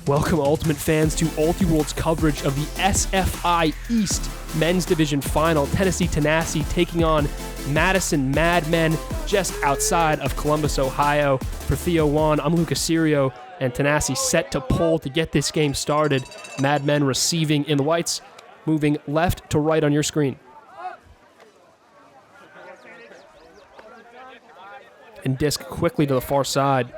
Welcome, Ultimate fans, to Ultiworld's coverage of the SFI East Men's Division Final. Tennessee Tanasi taking on Madison Madmen just outside of Columbus, Ohio. For Theo, I'm Luca, Serio, and Tanasi set to pull to get this game started. Madmen receiving in the whites, moving left to right on your screen. And disc quickly to the far side.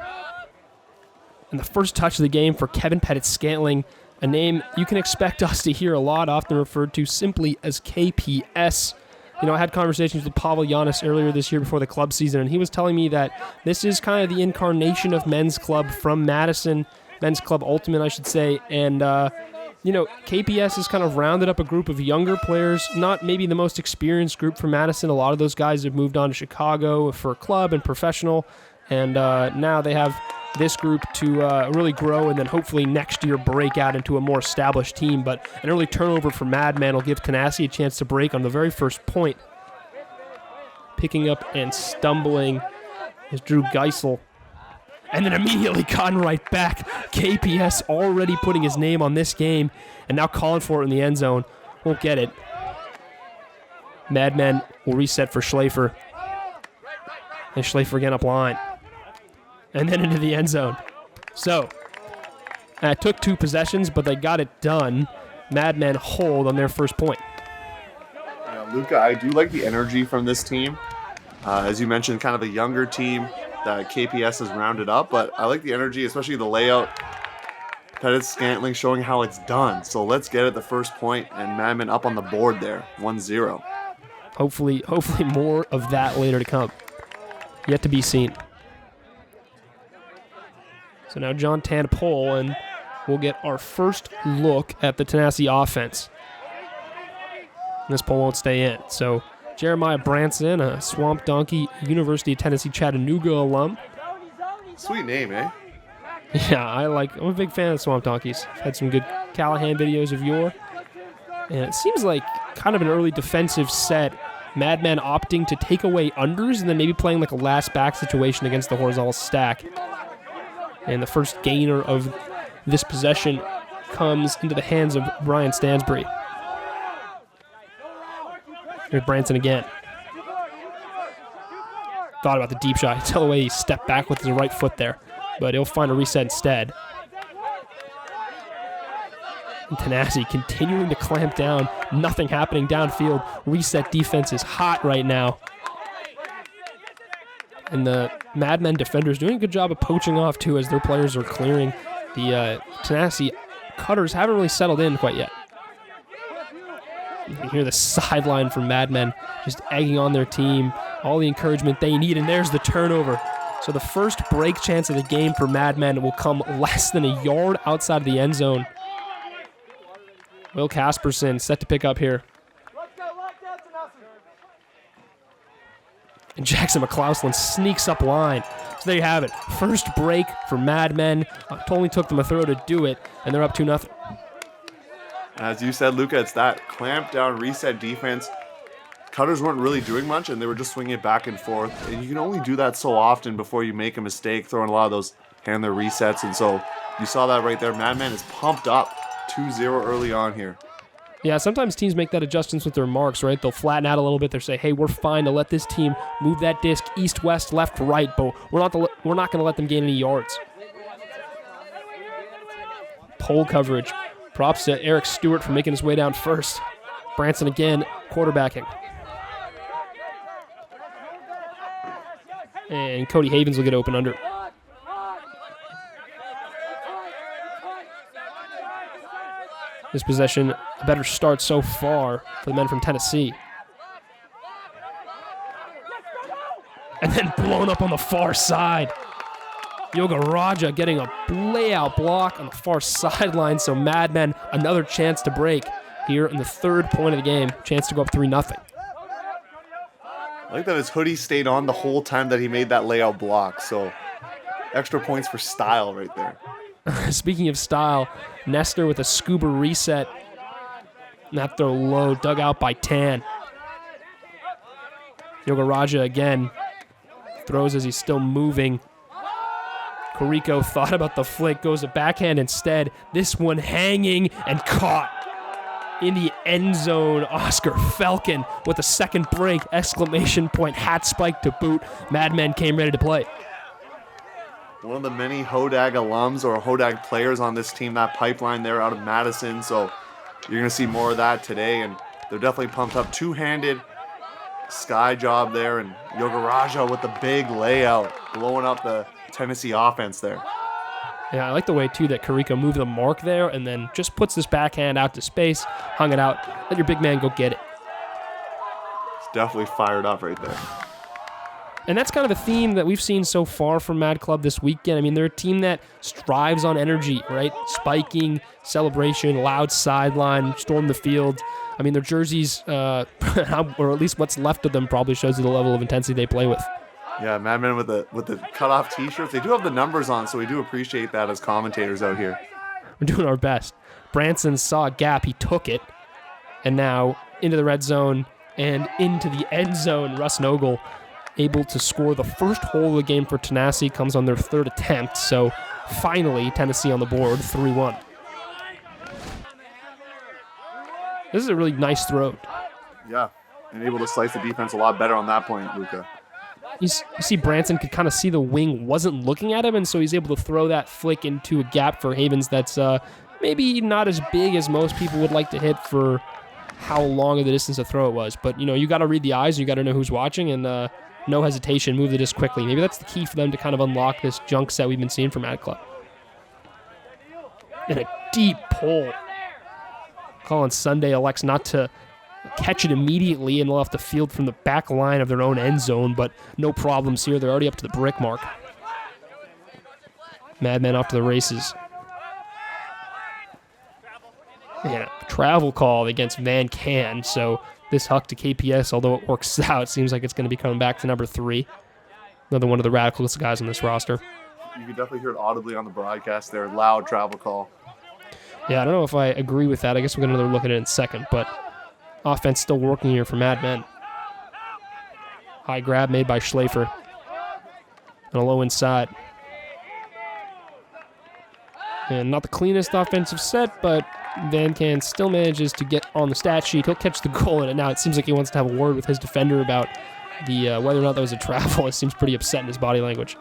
And the first touch of the game for Kevin Pettit-Scantling, a name you can expect us to hear a lot, often referred to simply as KPS. You know, I had conversations with Pavel Giannis earlier this year before the club season, and he was telling me that this is kind of the incarnation of men's club from Madison, men's club ultimate, I should say. And, you know, KPS has kind of rounded up a group of younger players, not maybe the most experienced group from Madison. A lot of those guys have moved on to Chicago for club and professional, and now they have this group to really grow and then hopefully next year break out into a more established team. But an early turnover for Madman will give Tanasi a chance to break on the very first point. Picking up and stumbling is Drew Geisel. And then immediately gotten right back. KPS already putting his name on this game and now calling for it in the end zone. Won't get it. Madman will reset for Schlafer. And Schlafer again up line. And then into the end zone. So, it took 2 possessions, but they got it done. Madmen hold on their first point. Yeah, Luca, I do like the energy from this team. As you mentioned, kind of a younger team that KPS has rounded up, but I like the energy, especially the layout. Pettit-Scantling showing how it's done. So let's get it the first point, and Madmen up on the board there, 1-0. Hopefully more of that later to come. Yet to be seen. So now John Tan pull, and we'll get our first look at the Tanasi offense. And this pull won't stay in. So Jeremiah Branson, a Swamp Donkey, University of Tennessee Chattanooga alum. Sweet name, eh? Yeah, I'm a big fan of Swamp Donkeys. I've had some good Callahan videos of yore. And it seems like kind of an early defensive set. Madman opting to take away unders and then maybe playing like a last back situation against the horizontal stack. And the first gainer of this possession comes into the hands of Brian Stansbury. Here's Branson again. Thought about the deep shot. Tell the way he stepped back with his right foot there. But he'll find a reset instead. And Tanasi continuing to clamp down. Nothing happening downfield. Reset defense is hot right now. And the Madmen defenders doing a good job of poaching off, too, as their players are clearing. The Tanasi cutters haven't really settled in quite yet. You can hear the sideline from Madmen just egging on their team. All the encouragement they need, and there's the turnover. So the first break chance of the game for Madmen will come less than a yard outside of the end zone. Will Casperson set to pick up here. And Jackson McClousland sneaks up line. So there you have it. First break for Madmen. It only took them a throw to do it, and they're up 2-0. As you said, Luca, it's that clamp down reset defense. Cutters weren't really doing much, and they were just swinging it back and forth. And you can only do that so often before you make a mistake, throwing a lot of those handler resets. And so you saw that right there. Madman is pumped up 2-0 early on here. Yeah, sometimes teams make that adjustments with their marks, right? They'll flatten out a little bit. They'll say, hey, we're fine to let this team move that disc east, west, left, right, but we're not going to let them gain any yards. Pole coverage. Props to Eric Stewart for making his way down first. Branson again, quarterbacking. And Cody Havens will get open under. This possession, a better start so far for the men from Tennessee. And then blown up on the far side. Yoga Raja getting a layout block on the far sideline, so Madmen another chance to break here in the third point of the game. Chance to go up 3-0. I like that his hoodie stayed on the whole time that he made that layout block, so extra points for style right there. Speaking of style, Nestor with a scuba reset. And that throw low, dug out by Tan. Yoga Raja again. Throws as he's still moving. Carico thought about the flick, goes a backhand instead. This one hanging and caught in the end zone. Oscar Falcon with a second break, exclamation point, hat spike to boot. Madmen came ready to play. One of the many Hodag alums or Hodag players on this team, that pipeline there out of Madison. So you're going to see more of that today, and they're definitely pumped up. Two-handed sky job there, and Yogaraja with the big layout, blowing up the Tennessee offense there. Yeah, I like the way, too, that Carico moved the mark there and then just puts this backhand out to space, hung it out, let your big man go get it. It's definitely fired up right there. And that's kind of a theme that we've seen so far from Mad Club this weekend. I mean, they're a team that strives on energy, right? Spiking, celebration, loud sideline, storm the field. I mean, their jerseys, or at least what's left of them, probably shows you the level of intensity they play with. Yeah, Madmen with the cut-off T-shirts. They do have the numbers on, so we do appreciate that as commentators out here. We're doing our best. Branson saw a gap. He took it. And now into the red zone and into the end zone. Russ Nogel able to score the first hole of the game for Tanasi. Comes on their third attempt. So finally, Tennessee on the board, 3-1. This is a really nice throw. Yeah, and able to slice the defense a lot better on that point, Luca. You see Branson could kind of see the wing wasn't looking at him, and so he's able to throw that flick into a gap for Havens that's maybe not as big as most people would like to hit for how long of the distance of throw it was. But, you got to read the eyes, you got to know who's watching, and no hesitation, move the disc quickly. Maybe that's the key for them to kind of unlock this junk set we've been seeing from Mad Club. And a deep pull. Colin Sunday elects not to catch it immediately, and they'll have to field from the back line of their own end zone, but no problems here. They're already up to the brick mark. Madmen off to the races. Yeah, travel call against Van Can, so this huck to KPS, although it works out, seems like it's going to be coming back to number 3. Another one of the radicalist guys on this roster. You can definitely hear it audibly on the broadcast there. Loud travel call. Yeah, I don't know if I agree with that. I guess we're going to look at it in a second, but offense still working here for Mad Men. High grab made by Schlafer. And a low inside. And not the cleanest offensive set, but Van Can still manages to get on the stat sheet. He'll catch the goal in it. Now it seems like he wants to have a word with his defender about the whether or not that was a travel. It seems pretty upset in his body language.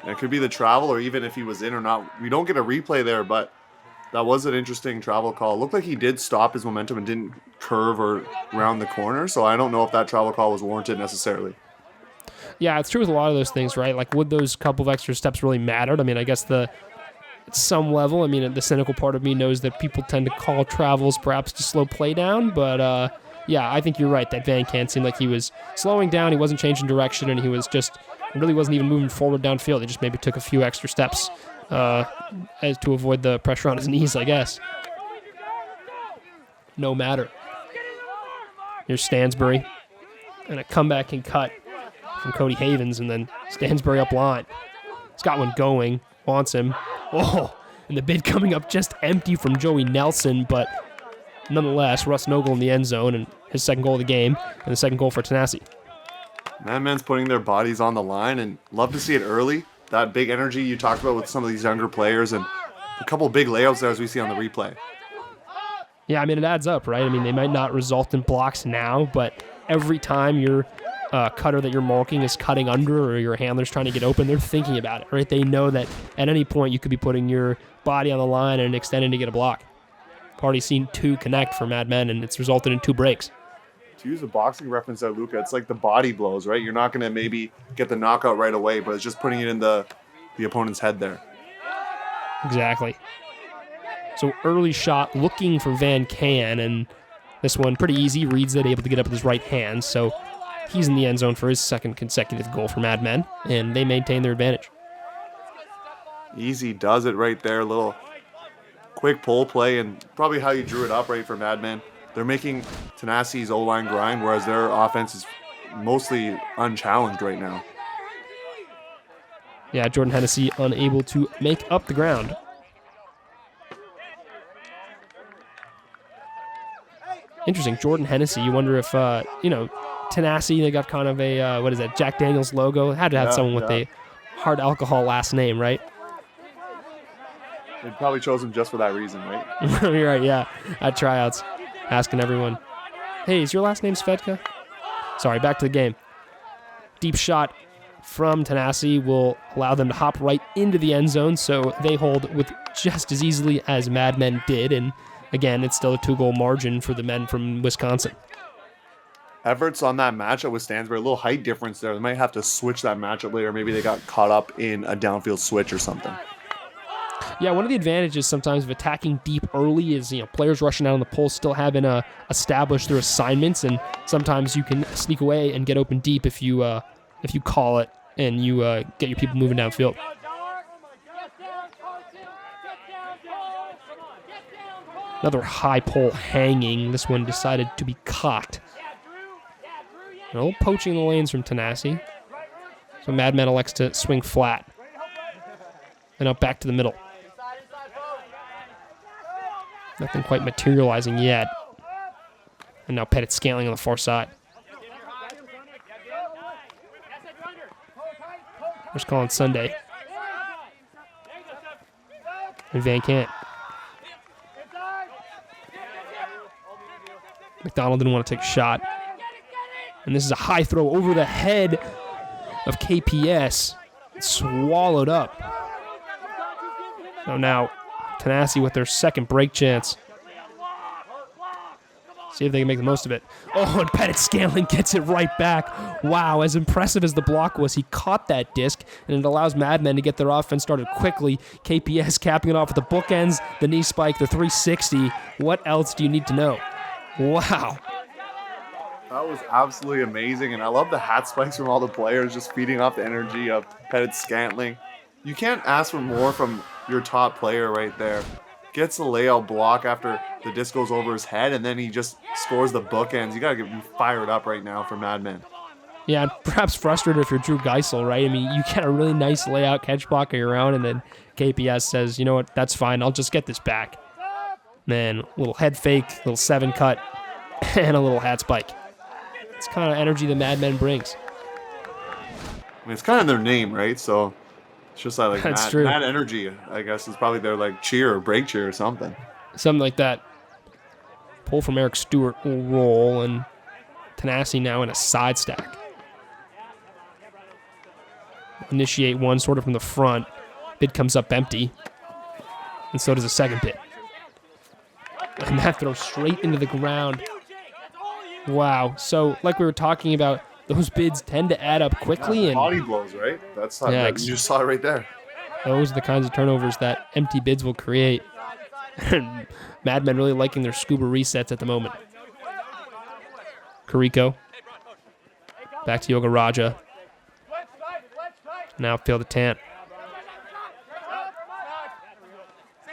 It could be the travel, or even if he was in or not. We don't get a replay there, but that was an interesting travel call. It looked like he did stop his momentum and didn't curve or round the corner, so I don't know if that travel call was warranted necessarily. Yeah, it's true with a lot of those things, right? Like, would those couple of extra steps really mattered? I mean, I guess at some level, I mean, the cynical part of me knows that people tend to call travels perhaps to slow play down, but yeah, I think you're right that Van Can seemed like he was slowing down, he wasn't changing direction, and he was just really wasn't even moving forward downfield. He just maybe took a few extra steps as to avoid the pressure on his knees, I guess. No matter. Here's Stansbury. And a comeback and cut from Cody Havens, and then Stansbury up line. He's got one going. Wants him. Oh, and the bid coming up just empty from Joey Nelson, but nonetheless, Russ Nogel in the end zone, and his second goal of the game, and the second goal for Tanasi. Madmen's putting their bodies on the line, and love to see it early. That big energy you talked about with some of these younger players, and a couple big layouts there as we see on the replay. Yeah, I mean, it adds up, right? I mean, they might not result in blocks now, but every time your cutter that you're marking is cutting under, or your handler's trying to get open, they're thinking about it, right? They know that at any point you could be putting your body on the line and extending to get a block. Already seen 2 connect for Mad Men, and it's resulted in 2 breaks. To use a boxing reference there, Luca, it's like the body blows, right? You're not going to maybe get the knockout right away, but it's just putting it in the opponent's head there. Exactly. So early shot looking for Van Can, and this one pretty easy. Reads it, able to get up with his right hand, so he's in the end zone for his second consecutive goal for Mad Men, and they maintain their advantage. Easy does it right there. Little quick pull play, and probably how you drew it up right for Mad Men. They're making Tanasi's O-line grind, whereas their offense is mostly unchallenged right now. Yeah, Jordan Hennessy unable to make up the ground. Interesting, Jordan Hennessy. You wonder if, Tanasi, they got kind of a, Jack Daniels logo. Had to have someone with a hard alcohol last name, right? They probably chose him just for that reason, right? You're right, yeah. At tryouts, asking everyone, hey, is your last name Svedka? Sorry, back to the game. Deep shot from Tanasi will allow them to hop right into the end zone, so they hold with just as easily as Mad Men did, and again, it's still a 2-goal margin for the men from Wisconsin. Efforts on that matchup with Stansbury, a little height difference there. They might have to switch that matchup later. Maybe they got caught up in a downfield switch or something. Yeah, one of the advantages sometimes of attacking deep early is, players rushing out on the pole still having established their assignments, and sometimes you can sneak away and get open deep if you call it and you get your people moving downfield. Another high pole hanging. This one decided to be caught. A little poaching the lanes from Tanasi. So Mad Men elects to swing flat. And up back to the middle. Nothing quite materializing yet. And now Pettit scaling on the far side. We're just calling Sunday. And Van Kant. McDonald didn't want to take a shot. And this is a high throw over the head of KPS. It's swallowed up. So now Tanasi with their second break chance. See if they can make the most of it. Oh, and Pettit Scanlon gets it right back. Wow, as impressive as the block was, he caught that disc, and it allows Mad Men to get their offense started quickly. KPS capping it off with the bookends, the knee spike, the 360. What else do you need to know? Wow. That was absolutely amazing, and I love the hat spikes from all the players, just feeding off the energy of Pettit Scantling. You can't ask for more from your top player right there. Gets the layout block after the disc goes over his head, and then he just scores the bookends. You got to get me fired up right now for Mad Men. Yeah, and perhaps frustrated if you're Drew Geisel, right? I mean, you get a really nice layout catch block of your own, and then KPS says, you know what, that's fine, I'll just get this back. Then a little head fake, little 7 cut, and a little hat spike. It's kind of energy the Mad Men brings. I mean, it's kind of their name, right? So it's just like mad energy, I guess, is probably their like cheer or break cheer or something. Something like that. Pull from Eric Stewart will roll, and Tanasi now in a side stack. Initiate one sort of from the front. Bid comes up empty, and so does a second bid. And that throw straight into the ground. Wow. So, like we were talking about, those bids tend to add up quickly. Yeah, and body blows, right? That's how you just saw it right there. Those are the kinds of turnovers that empty bids will create. Mad Men really liking their scuba resets at the moment. Kariko. Back to Yoga Raja. Now Phil the Tant.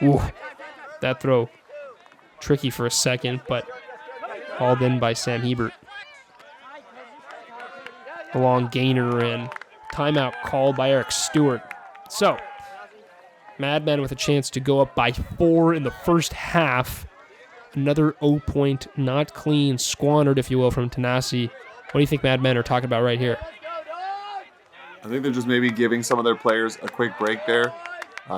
Ooh, that throw tricky for a second, but hauled in by Sam Hebert. A long gainer and timeout called by Eric Stewart. So, Mad Men with a chance to go up by 4 in the first half. Another 0 point, not clean, squandered, if you will, from Tanasi. What do you think Mad Men are talking about right here? I think they're just maybe giving some of their players a quick break there.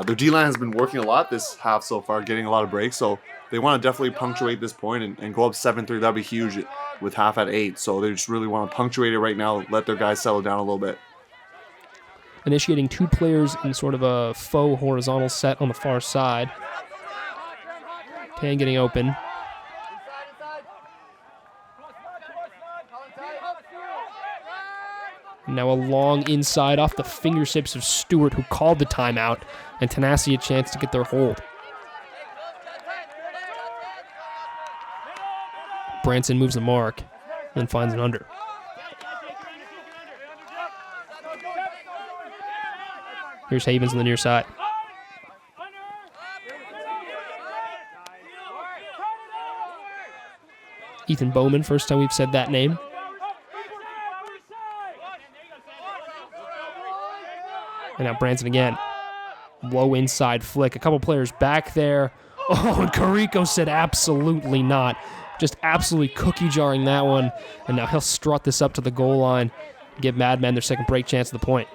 Their D-line has been working a lot this half so far, getting a lot of breaks, so they want to definitely punctuate this point and go up 7-3. That'd be huge with half at 8, so they just really want to punctuate it right now, let their guys settle down a little bit. Initiating 2 players in sort of a faux horizontal set on the far side. Tan getting open. Now a long inside off the fingertips of Stewart, who called the timeout, and Tanasi a chance to get their hold. Branson moves the mark, then finds an under. Here's Havens on the near side. Ethan Bowman, first time we've said that name. And now Branson again. Low inside flick. A couple players back there. Oh, and Kariko said absolutely not. Just absolutely cookie jarring that one. And now he'll strut this up to the goal line. Give Mad Men their second break chance at the point.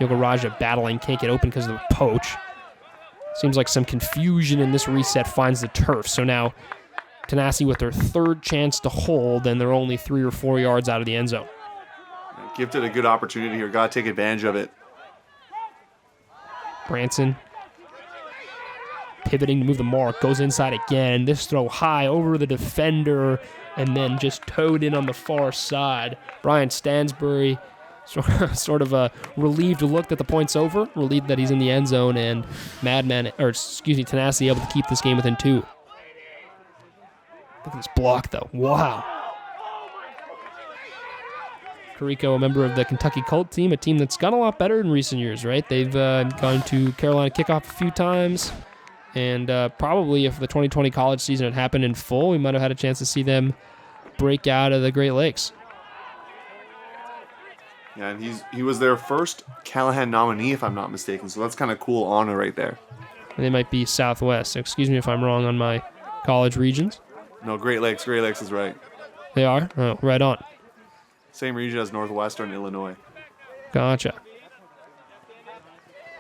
Yogaraja battling, can't get open because of the poach. Seems like some confusion in this reset finds the turf. So now Tanasi with their third chance to hold, and they're only 3 or 4 yards out of the end zone. Gifted a good opportunity here. Got to take advantage of it. Branson pivoting to move the mark, goes inside again. This throw high over the defender and then just towed in on the far side. Brian Stansbury sort of a relieved look that the point's over, relieved that he's in the end zone, and Tanasi able to keep this game within 2. Look at this block, though. Wow. Carrico, a member of the Kentucky Colt team, a team that's gotten a lot better in recent years, right? They've gone to Carolina kickoff a few times, and probably if the 2020 college season had happened in full, we might have had a chance to see them break out of the Great Lakes. Yeah, and he was their first Callahan nominee, if I'm not mistaken, so that's kind of cool honor right there. And they might be Southwest. Excuse me if I'm wrong on my college regions. No, Great Lakes. Great Lakes is right. They are? Oh, right on. Same region as Northwestern Illinois. Gotcha.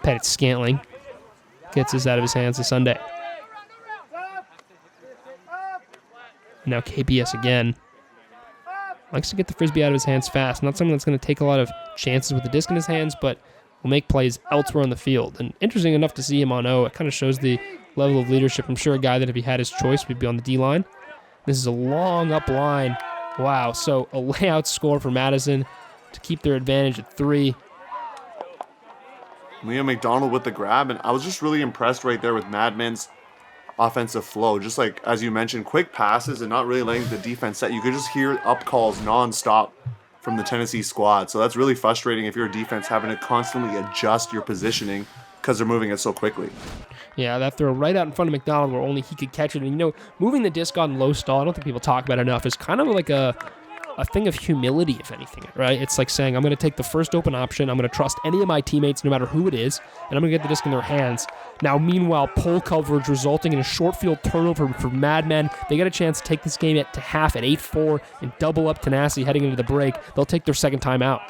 Pettit Scantling gets this out of his hands this Sunday. Now KPS again. Likes to get the Frisbee out of his hands fast. Not something that's going to take a lot of chances with the disc in his hands, but will make plays elsewhere on the field. And interesting enough to see him on O. It kind of shows the level of leadership. I'm sure a guy that if he had his choice would be on the D-line. This is a long up line. Wow, so a layout score for Madison to keep their advantage at 3. Liam McDonald with the grab, and I was just really impressed right there with Madman's offensive flow. Just like, as you mentioned, quick passes and not really letting the defense set. You could just hear up calls nonstop from the Tennessee squad. So that's really frustrating if you're a defense having to constantly adjust your positioning because they're moving it so quickly. Yeah, that throw right out in front of McDonald where only he could catch it. And, moving the disc on low stall, I don't think people talk about it enough, is kind of like a thing of humility, if anything, right? It's like saying, I'm going to take the first open option, I'm going to trust any of my teammates, no matter who it is, and I'm going to get the disc in their hands. Now, meanwhile, pull coverage resulting in a short field turnover for Madmen. They get a chance to take this game to half at 8-4 and double up Tanasi heading into the break. They'll take their second timeout.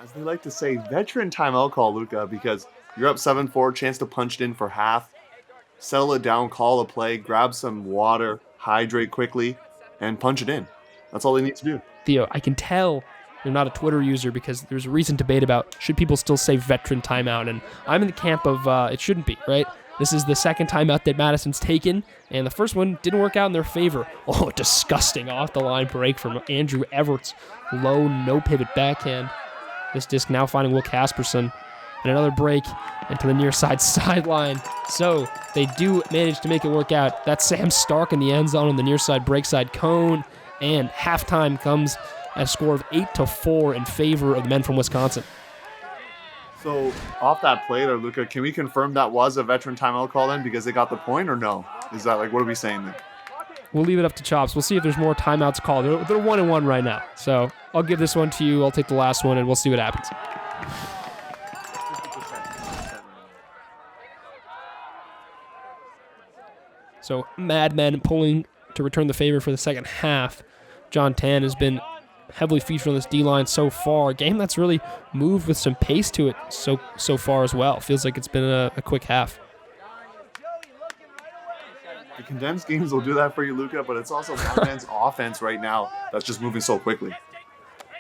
As they like to say, veteran timeout call, Luca, because you're up 7-4, chance to punch it in for half, settle it down, call a play, grab some water, hydrate quickly, and punch it in. That's all they need to do. Theo, I can tell you're not a Twitter user because there's a recent debate about should people still say veteran timeout, and I'm in the camp of it shouldn't be, right? This is the second timeout that Madison's taken, and the first one didn't work out in their favor. Oh, disgusting off-the-line break from Andrew Everett's low, no-pivot backhand. This disc now finding Will Casperson. And another break into the near side sideline. So they do manage to make it work out. That's Sam Stark in the end zone on the near side break side cone. And halftime comes at a score of 8-4 in favor of the men from Wisconsin. So off that play there, Luca, can we confirm that was a veteran timeout call then because they got the point, or no? Is that what are we saying then? We'll leave it up to Chops. We'll see if there's more timeouts called. They're 1-1 right now. So I'll give this one to you. I'll take the last one, and we'll see what happens. So Madmen pulling to return the favor for the second half. John Tan has been heavily featured on this D-line so far. A game that's really moved with some pace to it so far as well. Feels like it's been a quick half. The condensed games will do that for you, Luca, but it's also Madman's offense right now that's just moving so quickly.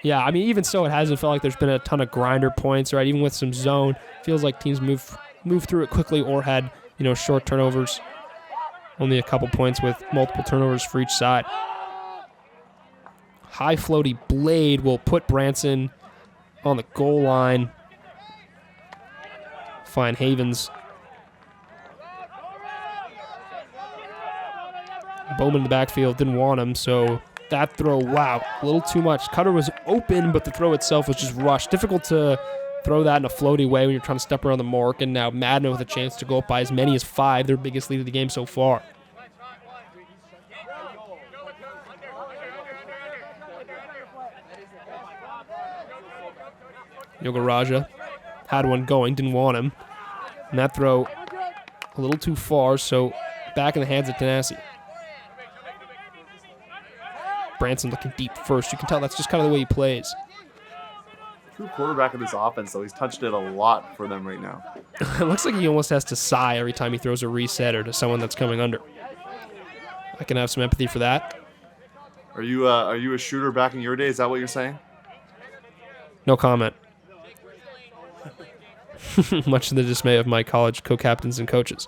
Yeah, I mean, even so, it hasn't felt like there's been a ton of grinder points, right? Even with some zone, feels like teams move through it quickly or had, short turnovers. Only a couple points with multiple turnovers for each side. High floaty blade will put Branson on the goal line. Fine Havens. Bowman in the backfield didn't want him, so that throw, wow, a little too much. Cutter was open, but the throw itself was just rushed. Difficult to throw that in a floaty way when you're trying to step around the mark, and now Madden with a chance to go up by as many as 5, their biggest lead of the game so far. Yogaraja had one going, didn't want him. And that throw a little too far, so back in the hands of Tanasi. Branson looking deep first. You can tell that's just kind of the way he plays. true quarterback of this offense, though. He's touched it a lot for them right now. It looks like he almost has to sigh every time he throws a reset or to someone that's coming under. I can have some empathy for that. Are you a shooter back in your day? Is that what you're saying? No comment. Much to the dismay of my college co-captains and coaches.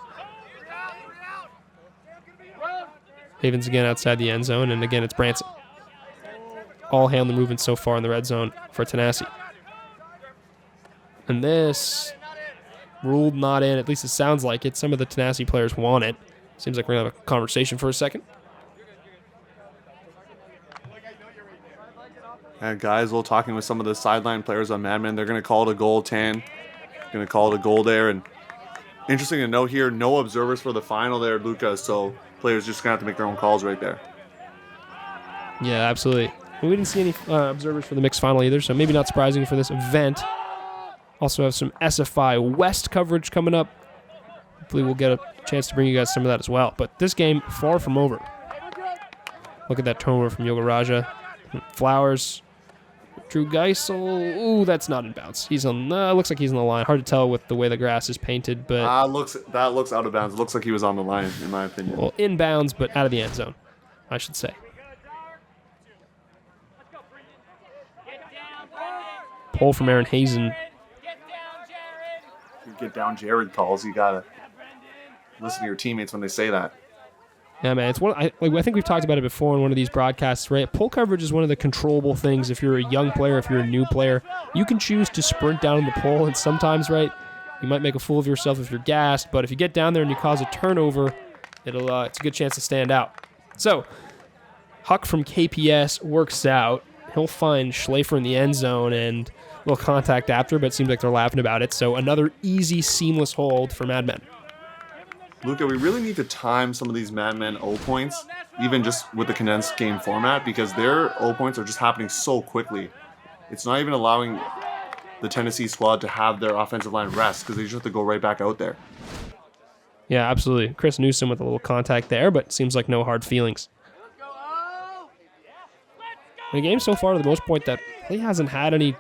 Havens again outside the end zone, and again it's Branson. All hail the movement so far in the red zone for Tanasi. And this ruled not in, at least it sounds like it. Some of the Tanasi players want it. Seems like we're going to have a conversation for a second. And guys, we're talking with some of the sideline players on Madman. They're going to call it a goal, Tan. Going to call it a goal there. And interesting to note here, no observers for the final there, Luca. So players just going to have to make their own calls right there. Yeah, absolutely. We didn't see any observers for the mixed final either, so maybe not surprising for this event. Also have some SFI West coverage coming up. Hopefully we'll get a chance to bring you guys some of that as well. But this game, far from over. Look at that turnover from Yogaraja. Flowers. Drew Geisel. Ooh, that's not in bounds. He's on. Looks like he's on the line. Hard to tell with the way the grass is painted, but that looks out of bounds. It looks like he was on the line, in my opinion. Well, in bounds, but out of the end zone, I should say. Pull from Aaron Hazen. Get down, Jared calls. You gotta listen to your teammates when they say that. Yeah, man, it's one. I think we've talked about it before in one of these broadcasts, right? Pull coverage is one of the controllable things. If you're a young player, if you're a new player, you can choose to sprint down the pole, and sometimes, right, you might make a fool of yourself if you're gassed. But if you get down there and you cause a turnover, it's a good chance to stand out. So, Huck from KPS works out. He'll find Schlafer in the end zone and a little contact after, but it seems like they're laughing about it. So another easy, seamless hold for Madmen. Luca, we really need to time some of these Madmen O points, even just with the condensed game format, because their O points are just happening so quickly. It's not even allowing the Tennessee squad to have their offensive line rest because they just have to go right back out there. Yeah, absolutely. Chris Newsom with a little contact there, but seems like no hard feelings. The game so far, to the most point, that play hasn't had any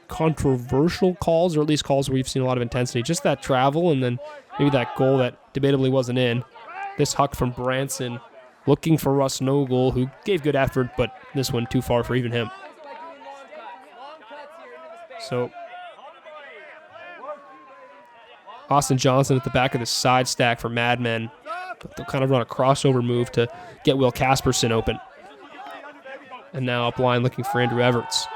controversial calls, or at least calls where we've seen a lot of intensity. Just that travel and then maybe that goal that debatably wasn't in. This Huck from Branson looking for Russ Nogle, who gave good effort, but this one too far for even him. So Austin Johnson at the back of the side stack for Madmen, but they'll kind of run a crossover move to get Will Casperson open. And now up line looking for Andrew Everts.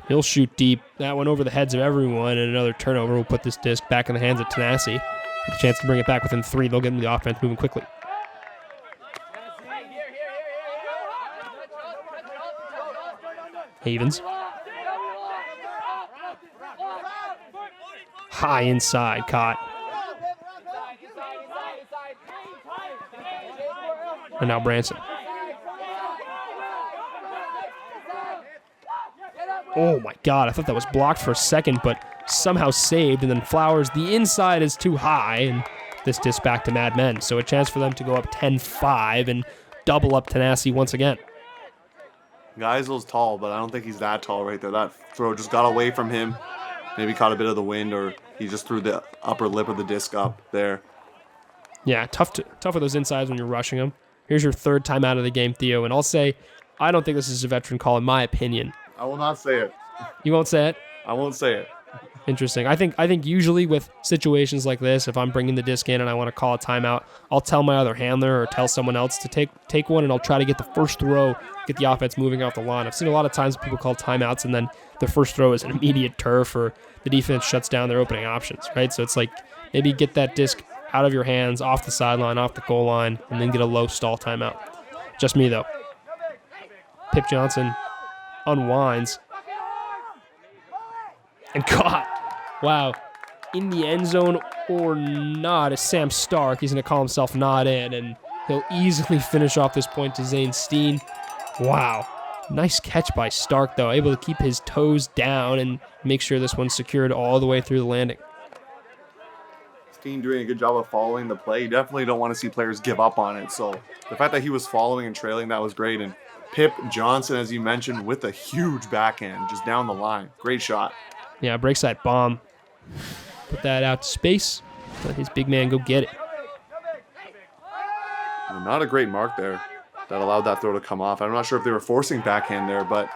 He'll shoot deep. That one over the heads of everyone, and another turnover will put this disc back in the hands of Tanasi. With a chance to bring it back within 3. They'll get into the offense moving quickly. Havens. High inside, caught. And now Branson. Oh my God, I thought that was blocked for a second, but somehow saved, and then Flowers, the inside is too high, and this disc back to Mad Men. So a chance for them to go up 10-5 and double up Tanasi once again. Geisel's tall, but I don't think he's that tall right there. That throw just got away from him. Maybe caught a bit of the wind, or he just threw the upper lip of the disc up there. Yeah, tough with those insides when you're rushing them. Here's your third time out of the game, Theo, and I'll say I don't think this is a veteran call in my opinion. I will not say it. You won't say it? I won't say it. Interesting. I think usually with situations like this, if I'm bringing the disc in and I want to call a timeout, I'll tell my other handler or tell someone else to take one, and I'll try to get the first throw, get the offense moving off the line. I've seen a lot of times people call timeouts and then the first throw is an immediate turf, or the defense shuts down their opening options, right? So it's like maybe get that disc out of your hands, off the sideline, off the goal line, and then get a low stall timeout. Just me, though. Pip Johnson unwinds and caught. Wow. In the end zone or not is Sam Stark. He's going to call himself not in, and he'll easily finish off this point to Zane Steen. Wow. Nice catch by Stark, though. Able to keep his toes down and make sure this one's secured all the way through the landing. Steen doing a good job of following the play. You definitely don't want to see players give up on it. So the fact that he was following and trailing, that was great. And Pip Johnson, as you mentioned, with a huge backhand just down the line. Great shot. Yeah, breaks that bomb. Put that out to space. Let his big man go get it. Not a great mark there that allowed that throw to come off. I'm not sure if they were forcing backhand there, but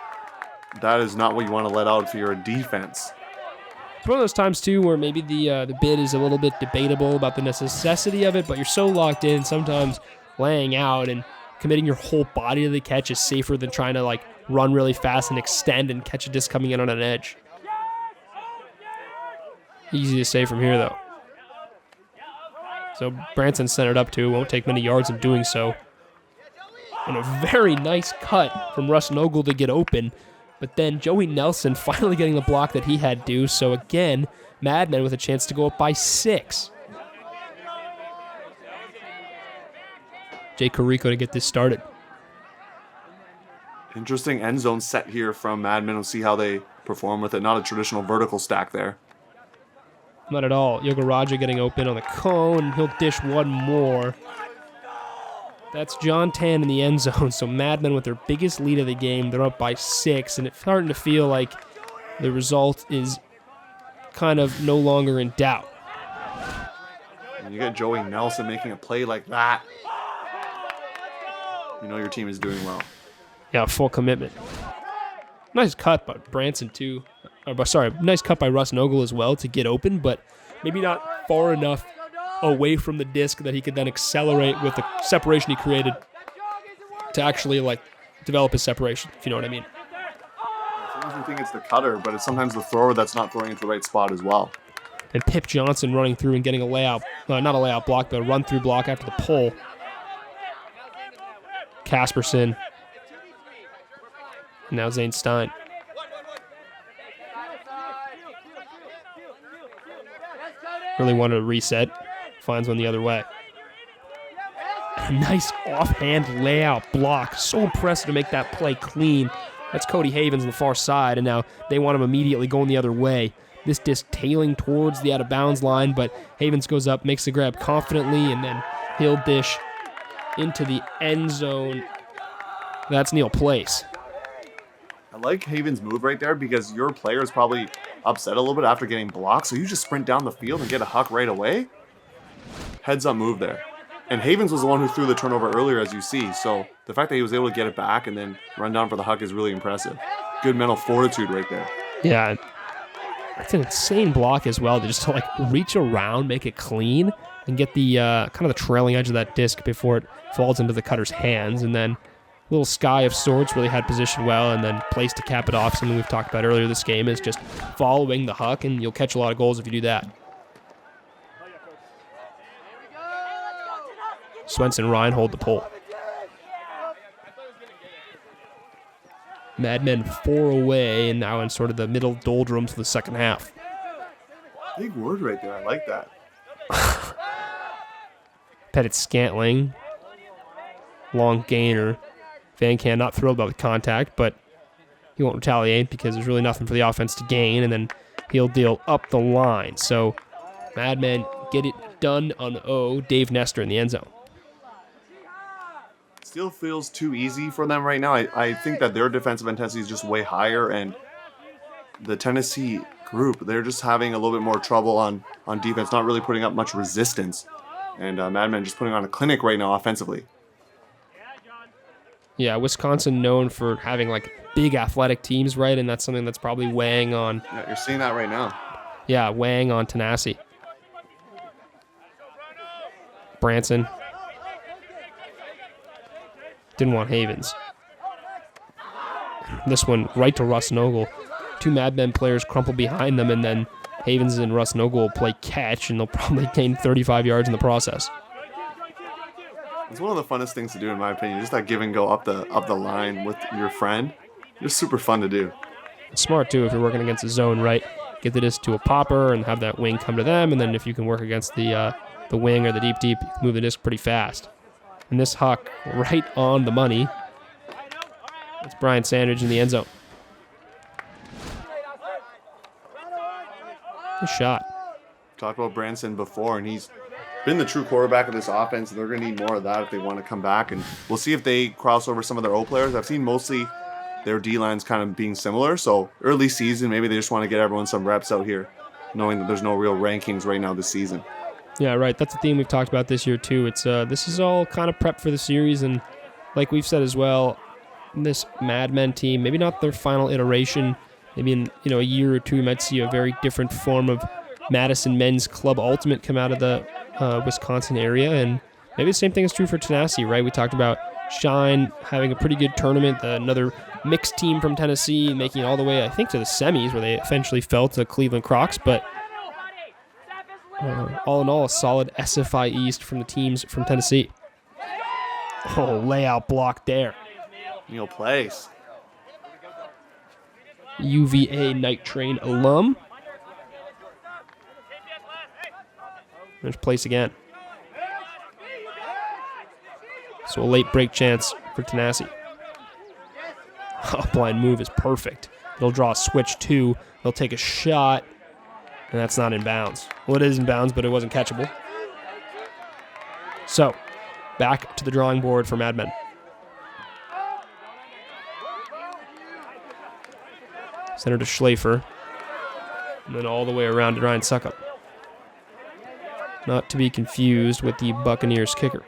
that is not what you want to let out if you're a defense. It's one of those times, too, where maybe the bid is a little bit debatable about the necessity of it, but you're so locked in, sometimes laying out and committing your whole body to the catch is safer than trying to like run really fast and extend and catch a disc coming in on an edge. Easy to say from here, though. So Branson sent it up to, won't take many yards in doing so. And a very nice cut from Russ Nogle to get open, but then Joey Nelson finally getting the block that he had due. So again, Madmen with a chance to go up by 6. Jay Carrico to get this started. Interesting end zone set here from Madmen. We'll see how they perform with it. Not a traditional vertical stack there. Not at all. Yogaraja getting open on the cone. He'll dish one more. That's John Tan in the end zone. So Madmen with their biggest lead of the game. They're up by 6, and it's starting to feel like the result is kind of no longer in doubt. And you get Joey Nelson making a play like that. You know your team is doing well. Yeah, full commitment. Nice cut by Branson, too. Nice cut by Russ Nogle as well to get open, but maybe not far enough away from the disc that he could then accelerate with the separation he created to actually like develop his separation, if you know what I mean. Sometimes we think it's the cutter, but it's sometimes the thrower that's not throwing it to the right spot as well. And Pip Johnson running through and getting a layout, not a layout block, but a run-through block after the pull. Casperson. Now Zane Stein. Really wanted to reset. Finds one the other way. A nice offhand layout block. So impressive to make that play clean. That's Cody Havens on the far side, and now they want him immediately going the other way. This disc tailing towards the out-of-bounds line, but Havens goes up, makes the grab confidently, and then he'll dish into the end zone. That's Neil Place. I like Havens' move right there because your player is probably upset a little bit after getting blocked, so you just sprint down the field and get a huck right away. Heads up move there. And Havens was the one who threw the turnover earlier, as you see, so the fact that he was able to get it back and then run down for the huck is really impressive. Good mental fortitude right there. Yeah, that's an insane block as well, to just to like reach around, make it clean, and get the kind of the trailing edge of that disc before it falls into the cutter's hands, and then little sky of sorts, really had position well, and then place to cap it off. Something we've talked about earlier this game is just following the huck, and you'll catch a lot of goals if you do that. Swenson Ryan hold the pole. Madmen 4 away, and now in sort of the middle doldrums of the second half. Big word right there. I like that. Pettit Scantling. Long gainer. Van Can not thrilled about the contact, but he won't retaliate because there's really nothing for the offense to gain, and then he'll deal up the line. So Madmen get it done on O. Dave Nestor in the end zone. Still feels too easy for them right now. I think that their defensive intensity is just way higher, and the Tennessee group, they're just having a little bit more trouble on defense, not really putting up much resistance. And Madmen just putting on a clinic right now offensively. Yeah, Wisconsin known for having like big athletic teams, right? And that's something that's probably weighing on. Yeah, you're seeing that right now. Yeah, weighing on Tanasi. Branson. Didn't want Havens. This one right to Russ Nogle. 2 Madmen players crumple behind them, and then Havens and Russ Nogle will play catch, and they'll probably gain 35 yards in the process. It's one of the funnest things to do, in my opinion. Just that give and go up the line with your friend. Just super fun to do. It's smart, too, if you're working against a zone, right? Get the disc to a popper and have that wing come to them, and then if you can work against the wing or the deep, move the disc pretty fast. And this huck right on the money. It's Brian Sandridge in the end zone. Good shot. Talked about Branson before, and he's been the true quarterback of this offense. They're going to need more of that if they want to come back. And we'll see if they cross over some of their O players. I've seen mostly their D-lines kind of being similar. So early season, maybe they just want to get everyone some reps out here, knowing that there's no real rankings right now this season. Yeah, right. That's the theme we've talked about this year, too. It's this is all kind of prep for the series. And like we've said as well, this Mad Men team, maybe not their final iteration. Maybe in a year or two, you might see a very different form of Madison Men's Club Ultimate come out of the Wisconsin area, and maybe the same thing is true for Tanasi, right? We talked about Shine having a pretty good tournament, another mixed team from Tennessee making it all the way, I think, to the semis, where they eventually fell to Cleveland Crocs, but all in all, a solid SFI East from the teams from Tennessee. Oh, layout block there. Neil Place. UVA Night Train alum. There's Place again. So a late break chance for Tanasi. Upline move is perfect. They'll draw a switch too. They'll take a shot, and that's not in bounds. Well, it is in bounds, but it wasn't catchable. So, back to the drawing board for Mad Men. Center to Schlafer. And then all the way around to Ryan Suckup. Not to be confused with the Buccaneers kicker.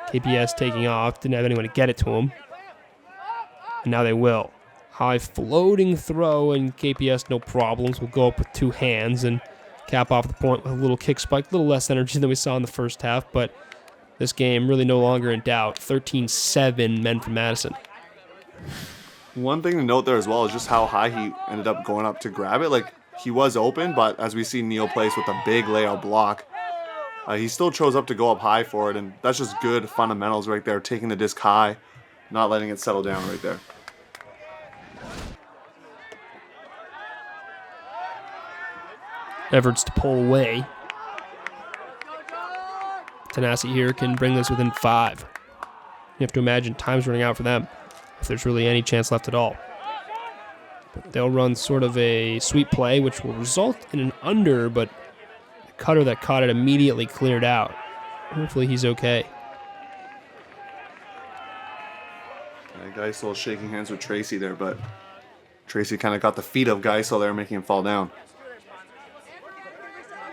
KPS taking off. Didn't have anyone to get it to him. And now they will. High floating throw, and KPS, no problems, will go up with two hands and cap off the point with a little kick spike. A little less energy than we saw in the first half, but this game really no longer in doubt. 13-7 men from Madison. One thing to note there as well is just how high he ended up going up to grab it. Like, he was open, but as we see Neil Place with a big layout block, he still chose up to go up high for it, and that's just good fundamentals right there, taking the disc high, not letting it settle down right there. Everett's to pull away. Tanasi here can bring this within 5. You have to imagine time's running out for them, if there's really any chance left at all. But they'll run sort of a sweep play, which will result in an under, but the cutter that caught it immediately cleared out. Hopefully he's okay. Geisel shaking hands with Tracy there, but Tracy kind of got the feet of Geisel there, making him fall down.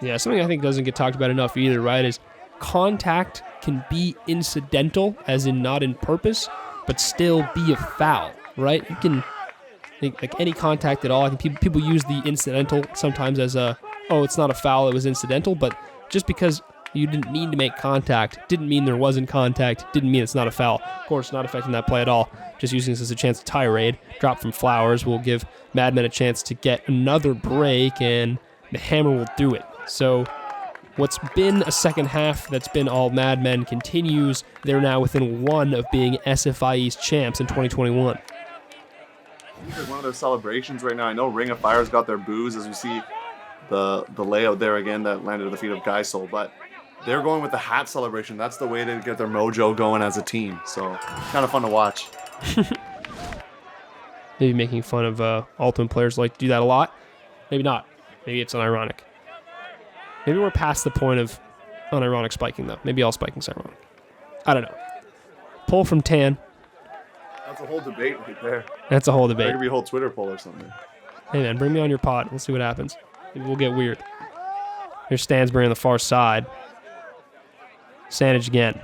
Yeah, something I think doesn't get talked about enough either, right, is contact can be incidental, as in not in purpose, but still be a foul, right? You can, like any contact at all, I think people use the incidental sometimes as it's not a foul, it was incidental, but just because you didn't mean to make contact didn't mean there wasn't contact, didn't mean it's not a foul. Of course, not affecting that play at all. Just using this as a chance to tirade. Drop from Flowers will give Mad Men a chance to get another break, and the hammer will do it. So what's been a second half that's been all Mad Men continues. They're now within 1 of being SFI East champs in 2021. One of their celebrations right now. I know Ring of Fire's got their boos as we see the layout there again that landed at the feet of Geisel, but they're going with the hat celebration. That's the way to get their mojo going as a team. So kind of fun to watch. Maybe making fun of Ultimate players like to do that a lot. Maybe not. Maybe it's unironic. Maybe we're past the point of unironic spiking, though. Maybe all spiking's ironic. I don't know. Poll from Tan. That's a whole debate right there. That's a whole debate. That could be a whole Twitter poll or something. Hey, man, bring me on your pod. We'll see what happens. Maybe we'll get weird. Here's Stansbury on the far side. Sandage again.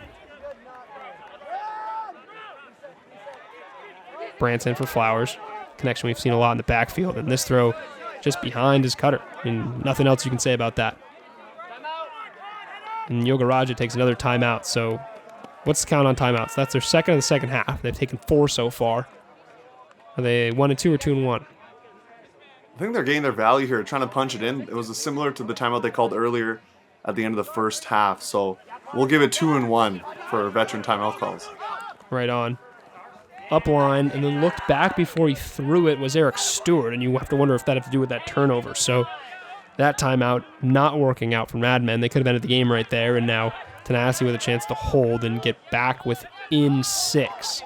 Branson for Flowers. Connection we've seen a lot in the backfield, and this throw just behind his cutter. I mean, nothing else you can say about that. And Yogaraja takes another timeout, so what's the count on timeouts? That's their second of the second half. They've taken 4 so far. Are they 1-2 or 2-1? I think they're getting their value here, trying to punch it in. It was similar to the timeout they called earlier at the end of the first half, so we'll give it 2-1 for veteran timeout calls. Right on. Up line, and then looked back before he threw it was Eric Stewart, and you have to wonder if that had to do with that turnover. So that timeout not working out for Mad Men. They could have ended the game right there, and now Tanasi with a chance to hold and get back within 6.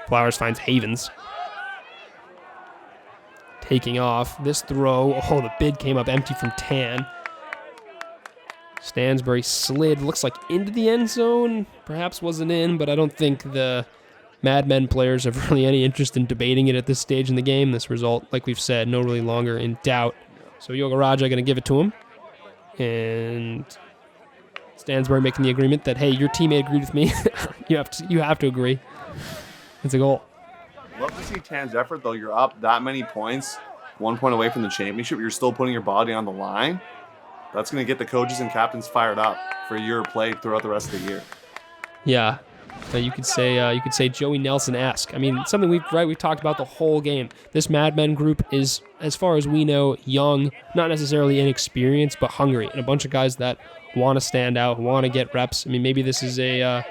Flowers finds Havens. taking off. This throw, oh, the bid came up empty from Tan. Stansbury slid, looks like into the end zone. Perhaps wasn't in, but I don't think the Mad Men players have really any interest in debating it at this stage in the game. This result, like we've said, no really longer in doubt. So Yoga Raja going to give it to him. And Stansbury making the agreement that, hey, your teammate agreed with me. you have to agree. It's a goal. Love to see Tan's effort, though. You're up that many points, 1 point away from the championship. You're still putting your body on the line. That's going to get the coaches and captains fired up for your play throughout the rest of the year. Yeah. You could say Joey Nelson-esque. I mean, something we've talked about the whole game. This Mad Men group is, as far as we know, young, not necessarily inexperienced, but hungry, and a bunch of guys that want to stand out, want to get reps. I mean, maybe this is a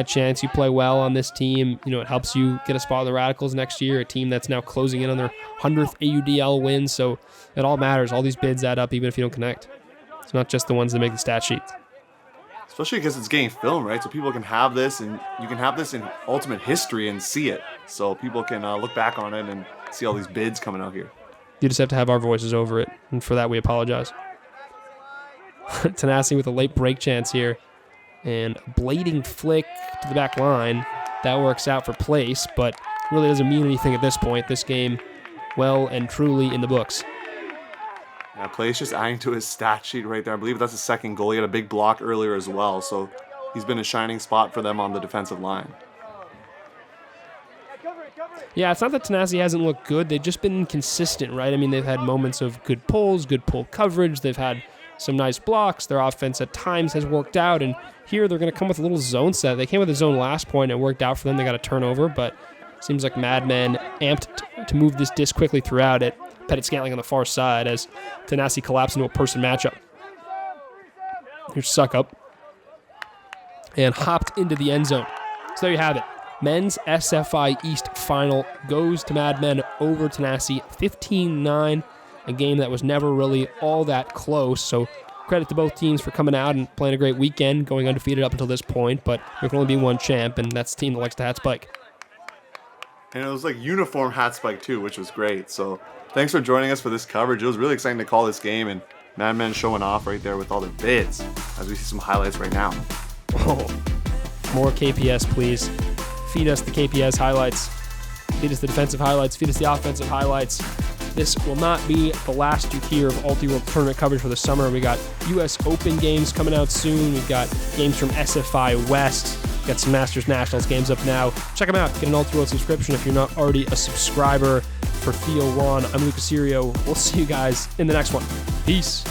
chance you play well on this team. You know, it helps you get a spot with the Radicals next year, a team that's now closing in on their 100th AUDL win. So it all matters. All these bids add up, even if you don't connect. It's not just the ones that make the stat sheets. Especially because it's getting filmed, right? So people can have this, and you can have this in ultimate history and see it. So people can look back on it and see all these bids coming out here. You just have to have our voices over it, and for that we apologize. Tanasi with a late break chance here, and a blading flick to the back line. That works out for place, but really doesn't mean anything at this point. This game, well and truly in the books. Yeah, Play's just adding to his stat sheet right there. I believe that's his second goal. He had a big block earlier as well, so he's been a shining spot for them on the defensive line. Yeah, it's not that Tanasi hasn't looked good. They've just been consistent, right? I mean, they've had moments of good pulls, good pull coverage. They've had some nice blocks. Their offense at times has worked out, and here they're going to come with a little zone set. They came with a zone last point. It worked out for them. They got a turnover, but seems like Mad Men amped to move this disc quickly throughout it. Pettit-Scantling on the far side as Tanasi collapsed into a person matchup. Here's Suckup. And hopped into the end zone. So there you have it. Men's SFI East final goes to Mad Men over Tanasi 15-9. A game that was never really all that close. So credit to both teams for coming out and playing a great weekend, going undefeated up until this point. But there can only be one champ, and that's the team that likes to hat spike. And it was like uniform hat spike too, which was great. So thanks for joining us for this coverage. It was really exciting to call this game, and Mad Men showing off right there with all the bids as we see some highlights right now. Oh, more KPS, please. Feed us the KPS highlights. Feed us the defensive highlights. Feed us the offensive highlights. This will not be the last you hear of Ulti World Tournament coverage for the summer. We got U.S. Open games coming out soon. We've got games from SFI West. We've got some Masters Nationals games up now. Check them out. Get an Ulti World subscription if you're not already a subscriber. For Theo, I'm Luca Serio. We'll see you guys in the next one. Peace.